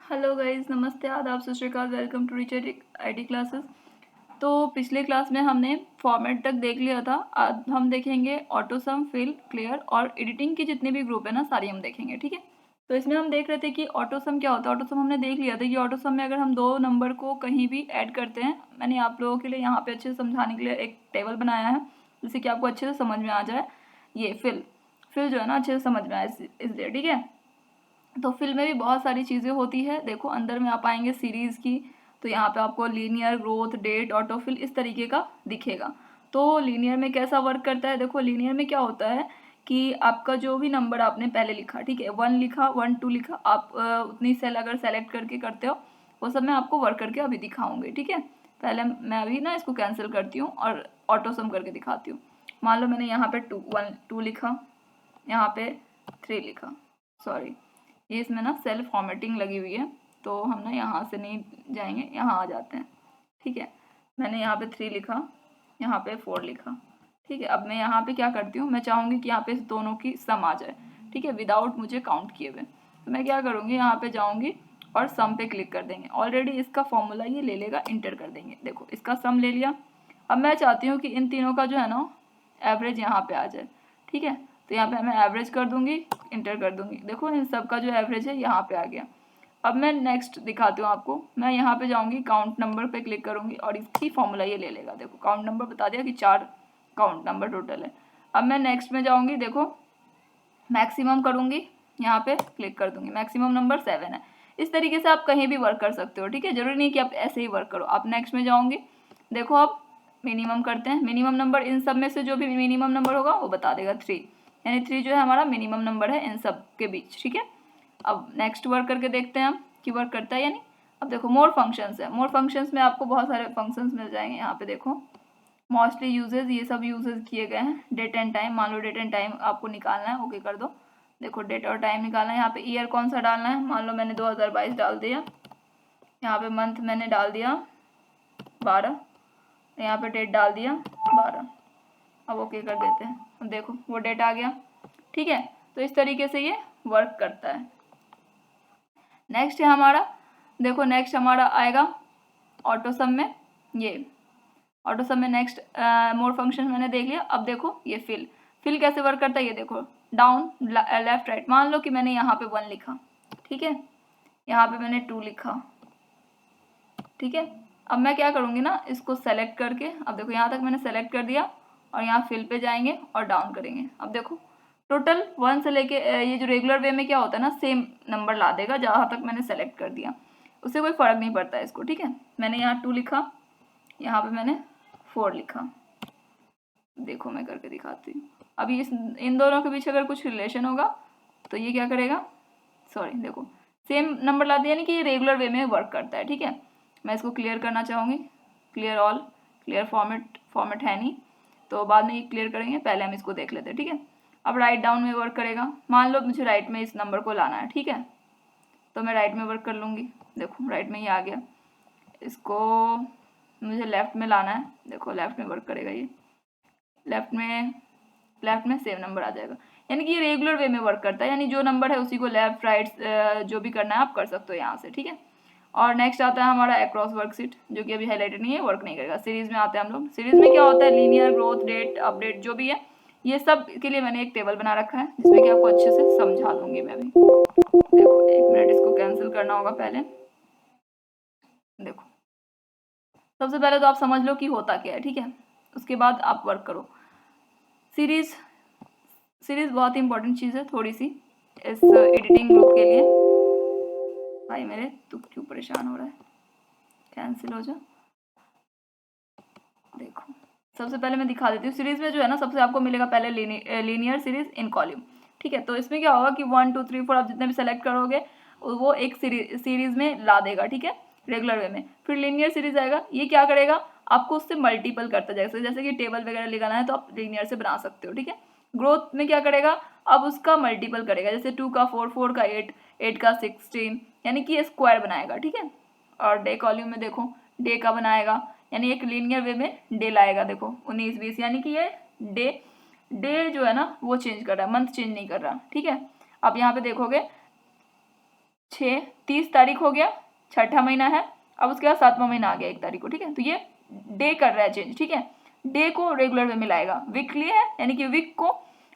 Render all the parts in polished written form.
Hello guys, नमस्ते, आदाब, सत श्री अकाल, welcome to teacher IT classes. तो पिछले क्लास में हमने फॉर्मेट तक देख लिया था। आज हम देखेंगे ऑटोसम, फिल, क्लियर और एडिटिंग की जितने भी ग्रुप है ना, सारी हम देखेंगे। ठीक है, तो इसमें हम देख रहे थे कि ऑटोसम क्या होता है। ऑटोसम हमने देख लिया था कि ऑटोसम में अगर हम दो नंबर को कहीं भी ऐड करते हैं, मैंने आप लोगों के लिए यहाँ पे अच्छे से समझाने के लिए एक टेबल बनाया है जिससे कि आपको अच्छे से समझ में आ जाए। ये फिल फिल जो है ना, अच्छे से समझ में आए इसलिए। ठीक है, तो फिल में भी बहुत सारी चीज़ें होती है। देखो अंदर में आप आएंगे सीरीज़ की, तो यहाँ पे आपको लीनियर, ग्रोथ, डेट, ऑटोफिल इस तरीके का दिखेगा। तो लीनियर में कैसा वर्क करता है, देखो लीनियर में क्या होता है कि आपका जो भी नंबर आपने पहले लिखा, ठीक है, 1 लिखा, 1 2 लिखा, आप उतनी सेल अगर सेलेक्ट करके करते हो वो सब मैं आपको वर्क करके अभी दिखाऊंगी। ठीक है, पहले मैं अभी ना इसको कैंसिल करती हूँ और ऑटो सम करके दिखाती हूँ। मान लो मैंने यहाँ पे 2 लिखा, यहाँ पे 3 लिखा, सॉरी ये इसमें ना सेल फॉर्मेटिंग लगी हुई है, तो हम ना यहाँ से नहीं जाएंगे, यहाँ आ जाते हैं। ठीक है, मैंने यहाँ पे 3 लिखा, यहाँ पे 4 लिखा। ठीक है, अब मैं यहाँ पे क्या करती हूँ, मैं चाहूँगी कि यहाँ पे इस दोनों की सम आ जाए। ठीक है, विदाउट मुझे काउंट किए हुए, तो मैं क्या करूँगी, यहाँ पे जाऊँगी और सम पे क्लिक कर देंगे। ऑलरेडी इसका फॉर्मूला ये ले लेगा, इंटर कर देंगे। देखो इसका सम ले लिया। अब मैं चाहती हूँ कि इन तीनों का जो है ना एवरेज यहाँ पे आ जाए। ठीक है, तो यहाँ पे मैं एवरेज कर दूंगी, इंटर कर दूंगी। देखो इन सब का जो एवरेज है यहाँ पे आ गया। अब मैं नेक्स्ट दिखाती हूँ आपको। मैं यहाँ पे जाऊँगी, काउंट नंबर पे क्लिक करूँगी और इसकी फॉर्मूला ये ले लेगा। देखो काउंट नंबर बता दिया कि 4 काउंट नंबर टोटल है। अब मैं नेक्स्ट में जाऊँगी, देखो मैक्सिमम करूँगी, यहाँ पे क्लिक कर दूंगी, मैक्सिमम नंबर 7 है। इस तरीके से आप कहीं भी वर्क कर सकते हो। ठीक है, जरूरी नहीं कि आप ऐसे ही वर्क करो। आप नेक्स्ट में जाऊँगी, देखो आप मिनिमम करते हैं। मिनिमम नंबर इन सब में से जो भी मिनिमम नंबर होगा वो बता देगा 3, यानी 3 जो है हमारा मिनिमम नंबर है इन सब के बीच। ठीक है, अब नेक्स्ट वर्क करके देखते हैं हम कि वर्क करता है या नहीं। अब देखो मोर फंक्शंस है। मोर फंक्शंस में आपको बहुत सारे फंक्शंस मिल जाएंगे। यहाँ पे देखो मोस्टली यूजेज, ये सब यूजेज किए गए हैं। डेट एंड टाइम, मान लो डेट एंड टाइम आपको निकालना है, ओके कर दो। देखो डेट और टाइम निकालना है। यहाँ पे ईयर कौन सा डालना है, मान लो मैंने 2022 डाल दिया। यहाँ पे मंथ मैंने डाल दिया 12, यहाँ पे डेट डाल दिया 12। अब ओके कर देते हैं। अब देखो वो डेट आ गया। ठीक है, तो इस तरीके से ये वर्क करता है। नेक्स्ट है हमारा, देखो नेक्स्ट हमारा आएगा ऑटो सम में। ये ऑटो सम में नेक्स्ट मोर फंक्शन मैंने देख लिया। अब देखो ये फिल, फिल कैसे वर्क करता है ये देखो, डाउन, लेफ्ट, राइट। मान लो कि मैंने यहाँ पे 1 लिखा, ठीक है, यहाँ पे मैंने 2 लिखा। ठीक है, अब मैं क्या करूँगी ना, इसको सेलेक्ट करके, अब देखो यहाँ तक मैंने सेलेक्ट कर दिया और यहाँ फिल पे जाएंगे और डाउन करेंगे। अब देखो टोटल 1 से लेके ये जो रेगुलर वे में क्या होता है ना, सेम नंबर ला देगा जहाँ तक मैंने सेलेक्ट कर दिया, उससे कोई फ़र्क नहीं पड़ता है इसको। ठीक है, मैंने यहाँ 2 लिखा, यहाँ पे मैंने 4 लिखा। देखो मैं करके दिखाती हूँ। अभी इन दोनों के बीच अगर कुछ रिलेशन होगा तो ये क्या करेगा, सॉरी देखो सेम नंबर ला दिया, यानी कि ये रेगुलर वे में वर्क करता है। ठीक है, मैं इसको क्लियर करना चाहूँगी, क्लियर ऑल, क्लियर फॉर्मेट है नहीं, तो बाद में ये क्लियर करेंगे, पहले हम इसको देख लेते हैं। ठीक है, अब राइट डाउन में वर्क करेगा। मान लो मुझे राइट में इस नंबर को लाना है, ठीक है, तो मैं राइट में वर्क कर लूँगी। देखो राइट में ही आ गया, इसको मुझे लेफ्ट में लाना है, देखो लेफ्ट में वर्क करेगा ये, लेफ्ट में सेम नंबर आ जाएगा। यानी कि ये रेगुलर वे में वर्क करता है, यानी जो नंबर है उसी को लेफ्ट राइट जो भी करना है आप कर सकते हो यहाँ से। ठीक है, और नेक्स्ट आता है हमारा अक्रॉस वर्कशीट, जो कि अभी हाईलाइटेड नहीं है, वर्क नहीं करेगा। सीरीज में आते हैं हम लोग। सीरीज में क्या होता है, लीनियर, ग्रोथ, डेट, अपडेट जो भी है, ये सब के लिए मैंने एक टेबल बना रखा है जिसमें कि आपको अच्छे से समझा दूंगी मैं अभी। देखो 1 मिनट, इसको कैंसिल करना होगा पहले। देखो सबसे पहले तो आप समझ लो कि होता क्या है। ठीक है, उसके बाद आप वर्क करो। सीरीज बहुत ही इंपॉर्टेंट चीज़ है थोड़ी सी इस एडिटिंग ग्रुप के लिए। भाई मेरे तू क्यों परेशान हो रहा है, कैंसिल हो जा। देखो सबसे पहले मैं दिखा देती हूँ। सीरीज में जो है ना, सबसे आपको मिलेगा पहले लीनियर सीरीज इन कॉलम। ठीक है, तो इसमें क्या होगा कि 1 2 3 4 आप जितने भी सेलेक्ट करोगे वो एक सीरीज में ला देगा। ठीक है, रेगुलर वे में। फिर लीनियर सीरीज आएगा, ये क्या करेगा, आपको उससे मल्टीपल करता जाएगा। जैसे कि टेबल वगैरह लगाना है तो आप लीनियर से बना सकते हो। ठीक है, ग्रोथ में क्या करेगा, अब उसका मल्टीपल करेगा, जैसे 2 का 4, 4 का 8, 8 का 16, यानी कि ये स्क्वायर बनाएगा। ठीक है, और डे कॉलम में देखो डे का बनाएगा, यानी एक लीनियर वे में डे लाएगा। देखो 19 20, यानी कि ये डे जो है ना वो चेंज कर रहा है, मंथ चेंज नहीं कर रहा। ठीक है, अब यहाँ पे देखोगे 30 तारीख हो गया, छठा महीना है। अब उसके बाद 7वां महीना आ गया 1 तारीख को, ठीक है। तो ये डे कर रहा है चेंज, ठीक है। डे को रेगुलर वे में लाएगा। वीकली है यानी कि वीक को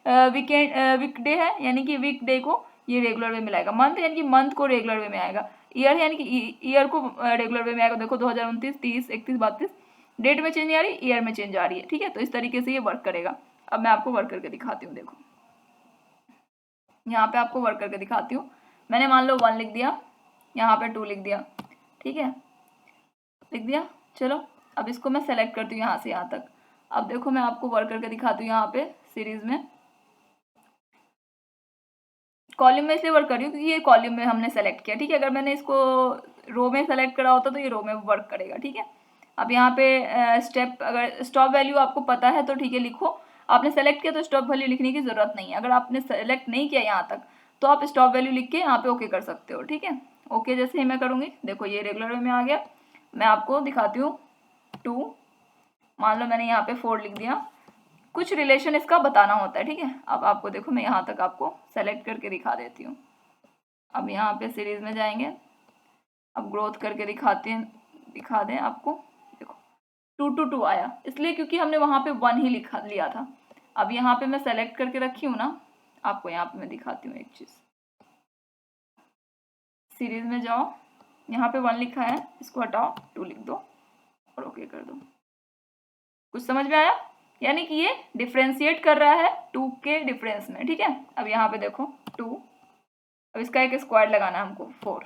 वीकेंड, वीक डे है यानी कि वीक डे को ये रेगुलर वे में लाएगा। मंथ यानी कि मंथ को रेगुलर वे में आएगा। ईयर यानी कि ईयर को रेगुलर वे में आएगा। देखो 2029, 30, 31, 32 डेट में चेंज आ रही है, ईयर में चेंज आ रही है, ठीक है। तो इस तरीके से ये वर्क करेगा। अब मैं आपको वर्क करके दिखाती हूँ। देखो यहाँ पे आपको वर्क करके दिखाती हूँ। मैंने मान लो 1 लिख दिया, यहाँ पे 2 लिख दिया, ठीक है, लिख दिया। चलो अब इसको मैं सेलेक्ट करती हूँ यहाँ से यहाँ तक। अब देखो मैं आपको वर्क करके दिखाती हूँ। यहाँ पे सीरीज में कॉलम में इसलिए वर्क कर रही हूँ क्योंकि ये कॉलम में हमने सेलेक्ट किया, ठीक है। अगर मैंने इसको रो में सेलेक्ट करा होता तो ये रो में वर्क करेगा, ठीक है। अब यहाँ पे स्टेप, अगर स्टॉप वैल्यू आपको पता है तो ठीक है लिखो। आपने सेलेक्ट किया तो स्टॉप वैल्यू लिखने की ज़रूरत नहीं है। अगर आपने सेलेक्ट नहीं किया यहाँ तक तो आप स्टॉप वैल्यू लिख के यहाँ पे ओके कर सकते हो, ठीक है। ओके जैसे ही मैं करूँगी, देखो ये रेगुलर वे में आ गया। मैं आपको दिखाती हूँ 2, मान लो मैंने यहाँ पे 4 लिख दिया। कुछ रिलेशन इसका बताना होता है, ठीक है। अब आपको देखो मैं यहाँ तक आपको सेलेक्ट करके दिखा देती हूँ। अब यहाँ पे सीरीज में जाएंगे, अब ग्रोथ करके दिखा दें आपको। देखो 2 to 2 आया, इसलिए क्योंकि हमने वहाँ पे 1 ही लिया था। अब यहाँ पे मैं सेलेक्ट करके रखी हूँ ना, आपको यहाँ पे मैं दिखाती हूँ एक चीज़। सीरीज में जाओ, यहाँ पे 1 लिखा है, इसको हटाओ, 2 लिख दो और ओके कर दो। कुछ समझ में आया? यानी कि ये डिफ्रेंशिएट कर रहा है 2 के डिफरेंस में, ठीक है। अब यहाँ पे देखो 2, अब इसका एक स्क्वायर लगाना है हमको 4,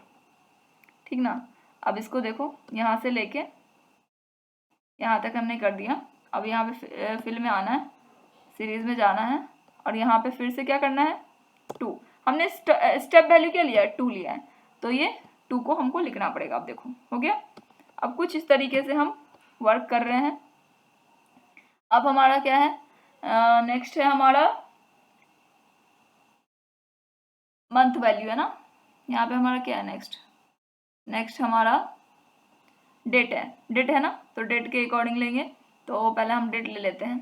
ठीक ना। अब इसको देखो यहाँ से लेके यहाँ तक हमने कर दिया। अब यहाँ पे फिल में आना है, सीरीज में जाना है और यहाँ पे फिर से क्या करना है 2। हमने स्टेप वैल्यू क्या लिया है 2 लिया है, तो ये 2 को हमको लिखना पड़ेगा। अब देखो हो गया। अब कुछ इस तरीके से हम वर्क कर रहे हैं। अब हमारा क्या है, नेक्स्ट है हमारा मंथ वैल्यू, है ना। यहाँ पे हमारा क्या है नेक्स्ट हमारा डेट है ना। तो डेट के अकॉर्डिंग लेंगे, तो पहले हम डेट ले लेते हैं।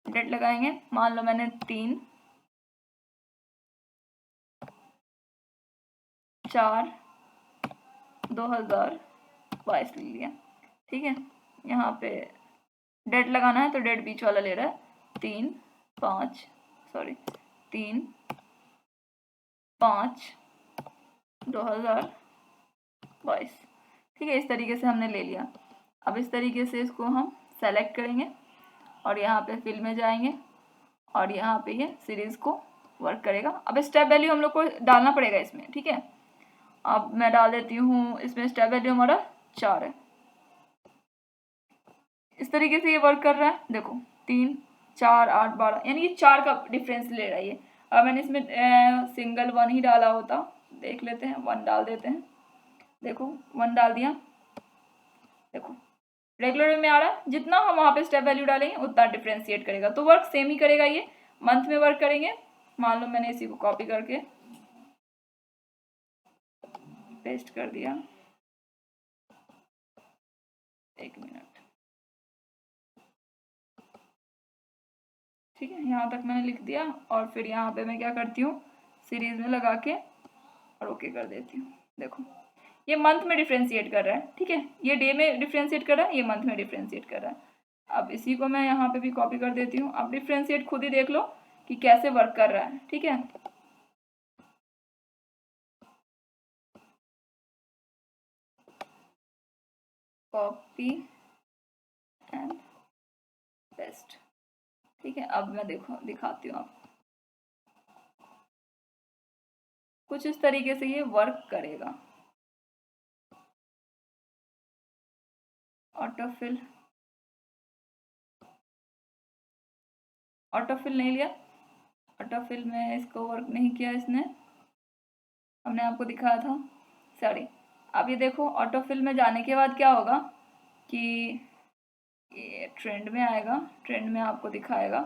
डेट लगाएंगे, मान लो मैंने 3/4/2022 ले लिया, ठीक है। यहाँ पे डेट लगाना है तो डेट बीच वाला ले रहा है 3/5/2022, ठीक है। इस तरीके से हमने ले लिया। अब इस तरीके से इसको हम सेलेक्ट करेंगे और यहाँ पे फिल में जाएंगे और यहाँ पे ये सीरीज को वर्क करेगा। अब स्टेप वैल्यू हम लोग को डालना पड़ेगा इसमें, ठीक है। अब मैं डाल देती हूँ इसमें, स्टेप वैल्यू हमारा 4 है। इस तरीके से ये वर्क कर रहा है। देखो 3, 4, 8, 12 यानी कि 4 का डिफरेंस ले रहा है ये। अब मैंने इसमें सिंगल 1 ही डाला होता, देख लेते हैं, 1 डाल देते हैं। देखो 1 डाल दिया, देखो रेगुलर वे में आ रहा है। जितना हम वहाँ पे स्टेप वैल्यू डालेंगे उतना डिफ्रेंशिएट करेगा, तो वर्क सेम ही करेगा। ये मंथ में वर्क करेंगे। मान लो मैंने इसी को कॉपी करके पेस्ट कर दिया, 1 मिनट, ठीक है। यहाँ तक मैंने लिख दिया और फिर यहाँ पे मैं क्या करती हूँ, सीरीज में लगा के और ओके कर देती हूँ। देखो ये मंथ में डिफ्रेंशिएट कर रहा है, ठीक है। ये डे में डिफ्रेंशिएट कर रहा है, ये मंथ में डिफ्रेंशिएट कर रहा है। अब इसी को मैं यहाँ पे भी कॉपी कर देती हूँ। अब डिफ्रेंशिएट खुद ही देख लो कि कैसे वर्क कर रहा है, ठीक है। कॉपी एंड पेस्ट, ठीक है। अब मैं दिखाती हूँ आपको। कुछ इस तरीके से ये वर्क करेगा। ऑटोफिल नहीं लिया, ऑटोफिल में इसको वर्क नहीं किया इसने, हमने आपको दिखाया था, सॉरी। अब ये देखो ऑटोफिल में जाने के बाद क्या होगा कि ये ट्रेंड में आएगा, ट्रेंड में आपको दिखाएगा।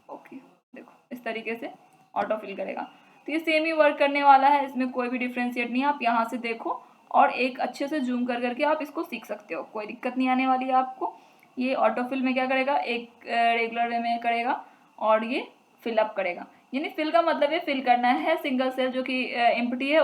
ओके देखो इस तरीके से ऑटोफिल करेगा। तो ये सेम ही वर्क करने वाला है, इसमें कोई भी डिफ्रेंशिएट नहीं है। आप यहाँ से देखो और एक अच्छे से जूम कर करके आप इसको सीख सकते हो, कोई दिक्कत नहीं आने वाली है आपको। ये ऑटोफिल में क्या करेगा, एक रेगुलर वे में करेगा और ये फिलअप करेगा। यानी फिल का मतलब ये फिल करना है सिंगल सेल जो कि एम्प्टी है